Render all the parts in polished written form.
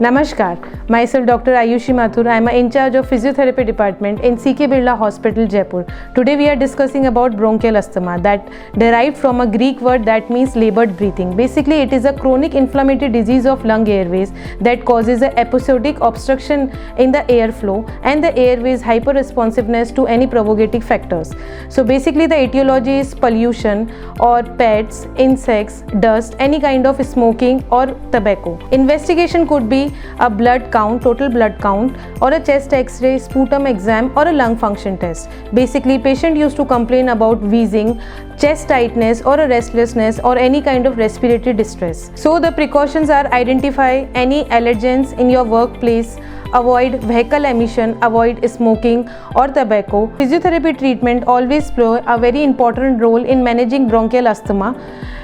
Namaskar, myself Dr. Ayushi Mathur. I am in charge of physiotherapy department in CK Birla Hospital, Jaipur. Today we are discussing about bronchial asthma that derived from a Greek word that means labored breathing. Basically, it is a chronic inflammatory disease of lung airways that causes an episodic obstruction in the airflow and the airways hyperresponsiveness to any propagating factors. So basically the etiology is pollution or pets, insects, dust, any kind of smoking or tobacco. Investigation could be a blood count, total blood count, or a chest x-ray, sputum exam, or a lung function test. Basically, patient used to complain about wheezing, chest tightness, or a restlessness, or any kind of respiratory distress. So the precautions are: identify any allergens in your workplace, avoid vehicle emission, avoid smoking or tobacco. Physiotherapy treatment always play a very important role in managing bronchial asthma.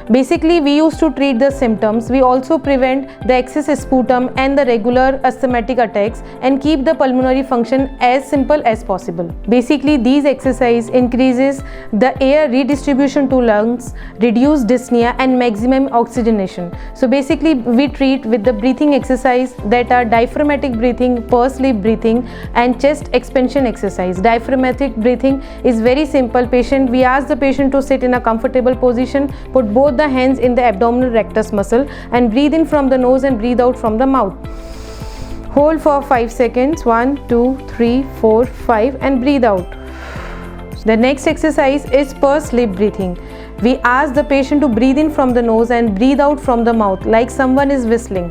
Basically, we used to treat the symptoms. We also prevent the excess sputum and the regular asthmatic attacks and keep the pulmonary function as simple as possible. Basically, these exercise increases the air redistribution to lungs, reduce dyspnea and maximum oxygenation. So basically, we treat with the breathing exercise that are diaphragmatic breathing, pursed lip breathing and chest expansion exercise. Diaphragmatic breathing is very simple. We ask the patient to sit in a comfortable position, put both the hands in the abdominal rectus muscle and breathe in from the nose and breathe out from the mouth. Hold for 5 seconds, 1, 2, 3, 4, 5 and breathe out. The next exercise is pursed lip breathing. We ask the patient to breathe in from the nose and breathe out from the mouth like someone is whistling.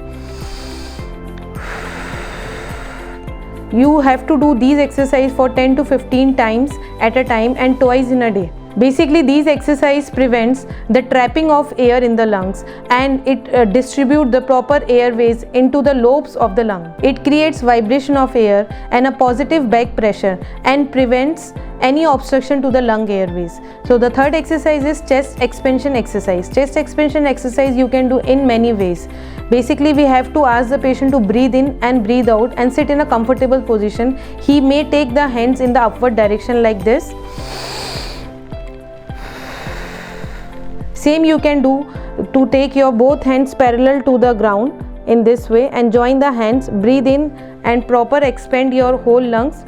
You have to do these exercises for 10 to 15 times at a time and twice in a day. Basically, these exercise prevents the trapping of air in the lungs and it distributes the proper airways into the lobes of the lung. It creates vibration of air and a positive back pressure and prevents any obstruction to the lung airways. So the third exercise is chest expansion exercise. Chest expansion exercise you can do in many ways. Basically, we have to ask the patient to breathe in and breathe out and sit in a comfortable position. He may take the hands in the upward direction like this. Same you can do to take your both hands parallel to the ground in this way and join the hands, breathe in and proper expand your whole lungs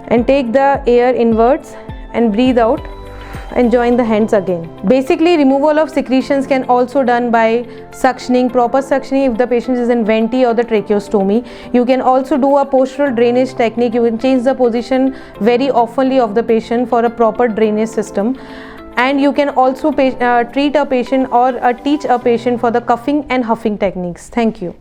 and take the air inwards and breathe out and join the hands again. Basically, removal of secretions can also done by suctioning, proper suctioning if the patient is in venti or the tracheostomy. You can also do a postural drainage technique. You can change the position very oftenly of the patient for a proper drainage system. And you can also treat a patient or teach a patient for the coughing and huffing techniques. Thank you.